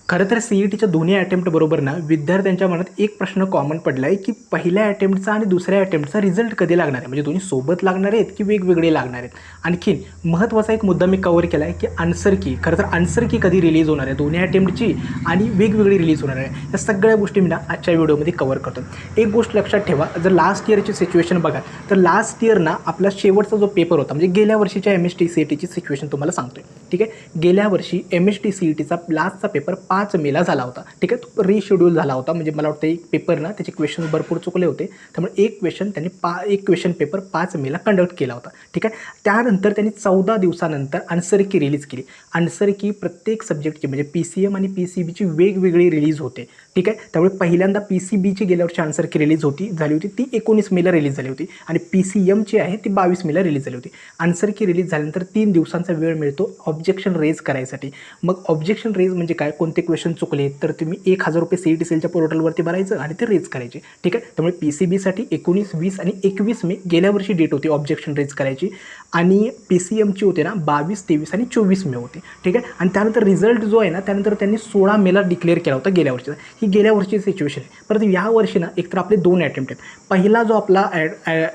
खरं तर CETच्या दोन्ही अटेम्प्ट बरोबर ना विद्यार्थ्यांच्या मनात एक प्रश्न कॉमन पडला आहे की पहिल्या अटेम्प्टचा आणि दुसऱ्या अटेम्प्टचा रिझल्ट कधी लागणार आहे, म्हणजे दोन्ही सोबत लागणार आहेत की वेगवेगळे लागणार आहेत. आणखीन महत्त्वाचा एक मुद्दा मी कव्हर केला आहे की आन्सर की, खरं तर आन्सर की कधी रिलीज होणार आहे, दोन्ही अटेम्प्टची आणि वेगवेगळी रिलीज होणार आहे. या सगळ्या गोष्टी मी ना आजच्या व्हिडिओमध्ये कव्हर करतो. एक गोष्ट लक्षात ठेवा, जर लास्ट इयरची सिच्युएशन बघा तर लास्ट इयर ना आपला शेवटचा जो पेपर होता, म्हणजे गेल्या वर्षीच्या MST CETची सिच्युएशन तुम्हाला सांगतोय. ठीक आहे, गेल्या वर्षी MST CETचा लास्टचा पेपर 5 मेला झाला होता. ठीक आहे, तो रिशेड्यूल झाला होता. म्हणजे मला वाटतं एक पेपर ना त्याचे क्वेश्चन भरपूर चुकले होते, त्यामुळे एक क्वेश्चन पेपर 5 मेला कंडक्ट केला होता. ठीक आहे, त्यानंतर त्यांनी 14 दिवसानंतर आन्सर की रिलीज केली. आन्सर की प्रत्येक सब्जेक्टची म्हणजे PCM आणि PCBची वेगवेगळी रिलीज होते. ठीक आहे, त्यामुळे पहिल्यांदा PCBची गेल्या वर्षी आन्सर की रिलीज झाली होती ती 19 मेला रिलीज झाली होती आणि PCMची आहे ती 22 मेला रिलीज झाली होती. आन्सर की रिलीज झाल्यानंतर 3 दिवसांचा वेळ मिळतो ऑब्जेक्शन रेज करायसाठी. मग ऑब्जेक्शन रेज म्हणजे काय, कोणते क्वेश्चन चुकले तर तुम्ही 1000 रुपये CET सेलच्या पोर्टलवरती भरायचं आणि ते रेज करायचे. ठीक आहे, त्यामुळे PCBसाठी 19, 20 आणि 21 मे गेल्या वर्षी डेट होती ऑब्जेक्शन रेज करायची आणि PCMची होते ना 22, 23 आणि 24 मे होती. ठीक आहे, आणि त्यानंतर रिझल्ट जो आहे ना त्यानंतर त्यांनी 16 मेला डिक्लेअर केला होता गेल्या वर्षीचा. ही गेल्या वर्षीची सिच्युएशन आहे. परंतु या वर्षी ना एकतर आपले 2 अटेम्प्ट आहेत. पहिला जो आपला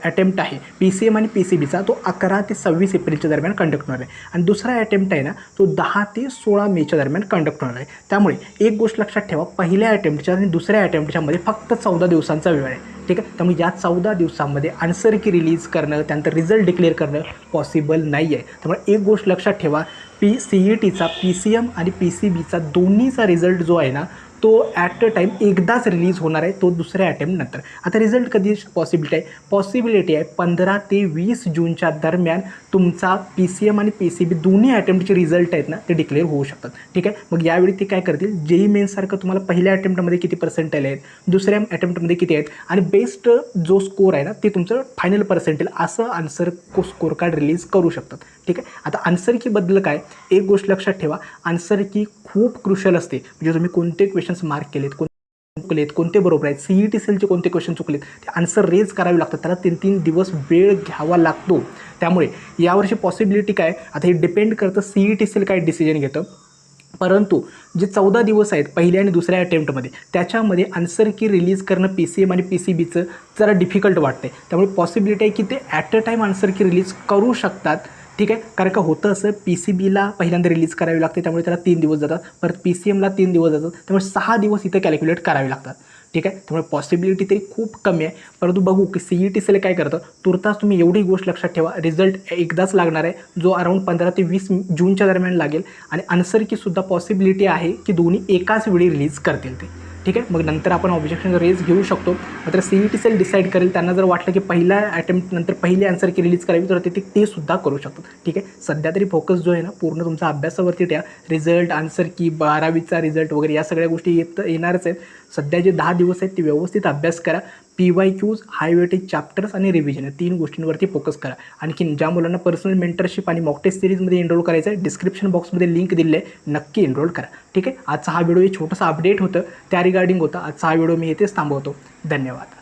अटेम्प्ट आहे PCM आणि PCBचा तो 11 ते 26 एप्रिलच्या दरम्यान कंडक्ट होणार आहे आणि दुसरा अटेम्प्ट आहे ना तो 10 ते 16 मेच्या दरम्यान कंडक्ट होणार आहे. त्यामुळे एक गोष्ट लक्षात ठेवा, पहिल्या अटेम्प्टच्या आणि दुसऱ्या अटेम्प्टच्या मध्ये फक्त 14 दिवसांचा वेळ आहे. ठीक आहे, त्यामुळे या 14 दिवसांमध्ये आन्सर की रिलीज करणं त्यानंतर रिझल्ट डिक्लेअर करणं पॉसिबल नाही आहे. त्यामुळे एक गोष्ट लक्षात ठेवा, CETचा PCM आणि PCBचा दोन्हीचा रिझल्ट जो आहे ना तो ॲट अ टाईम एकदाच रिलीज होणार आहे, तो दुसऱ्या अटेम्प्ट नंतर. आता रिझल्ट कधी पॉसिबिलिटी आहे 15 ते 20 जूनच्या दरम्यान तुमचा PCM आणि PCB दोन्ही अटेम्प्टचे रिझल्ट आहेत ना ते डिक्लेअर होऊ शकतात. ठीक आहे, मग यावेळी ते काय करतील, JEE मेन्ससारखं तुम्हाला पहिल्या अटेम्प्टमध्ये किती पर्सेंटेज आहेत, दुसऱ्या अटेम्प्टमध्ये किती आहेत आणि बेस्ट जो स्कोर आहे ना ते तुमचं फायनल पर्सेंटेज असं आन्सर स्कोर कार्ड रिलीज करू शकतात. ठीक आहे, आता आन्सर कीबद्दल काय, एक गोष्ट लक्षात ठेवा, आन्सर की खूप क्रुशल असते. म्हणजे तुम्ही कोणते क्वेश्चन्स मार्क केलेत, कोणते बरोबर आहेत, CET सेलचे कोणते क्वेश्चन चुकलेत, ते आन्सर रेज करावे लागतात, त्याला 3-3 दिवस वेळ घ्यावा लागतो. त्यामुळे यावर्षी पॉसिबिलिटी काय, आता हे डिपेंड करतं CET सेल काय डिसिजन घेतं. परंतु जे 14 दिवस आहेत पहिल्या आणि दुसऱ्या अटेम्प्टमध्ये त्याच्यामध्ये आन्सर की रिलीज करणं PCM आणि PCBचं जरा डिफिकल्ट वाटते. त्यामुळे पॉसिबिलिटी आहे की ते ॲट अ टाईम आन्सर की रिलीज करू शकतात. ठीक आहे, कारण का होतं असं, PCBला पहिल्यांदा रिलीज करावी लागते त्यामुळे त्याला 3 दिवस जातात, परत PCMला 3 दिवस जातात, त्यामुळे 6 दिवस इथं कॅल्क्युलेट करावे लागतात. ठीक आहे, त्यामुळे पॉसिबिलिटी तरी खूप कमी आहे. परंतु बघू की CET सेल काय करतं, तुर्तास तुम्ही एवढी गोष्ट लक्षात ठेवा, रिझल्ट एकदाच लागणार आहे जो अराऊंड 15 ते 20 जूनच्या दरम्यान लागेल आणि आन्सर कीसुद्धा पॉसिबिलिटी आहे की दोन्ही एकाच वेळी रिलीज करतील ते. ठीक आहे, मग नंतर आपण ऑब्जेक्शन रेज घेऊ शकतो. मात्र CET सेल डिसाईड करेल, त्यांना जर वाटलं की पहिल्या अटेम्प्ट नंतर पहिली आन्सर की रिलीज करावी तर ते सुद्धा करू शकतात. ठीक आहे, सध्या तरी फोकस जो आहे ना पूर्ण तुमचा अभ्यासावरती ठेवा. रिझल्ट, आन्सर की, 12वीचा रिझल्ट वगैरे या सगळ्या गोष्टी येणारच आहेत. सध्या जे 10 दिवस आहेत ते व्यवस्थित अभ्यास करा. PYQs, हाय वेटेज चॅप्टर्स आणि रिव्हिजन या 3 गोष्टींवरती फोकस करा. आणखीन ज्या मुलांना पर्सनल मेंटरशिप आणि मॉक टेस्ट सिरीजमध्ये एनरोल करायचं आहे, डिस्क्रिप्शन बॉक्समध्ये लिंक दिली आहे, नक्की एनरोल करा. ठीक आहे, आजचा हा व्हिडिओ छोटासा अपडेट होतं त्या रिगार्डिंग होता. आजचा हा व्हिडिओ मी इथेच थांबवतो. धन्यवाद.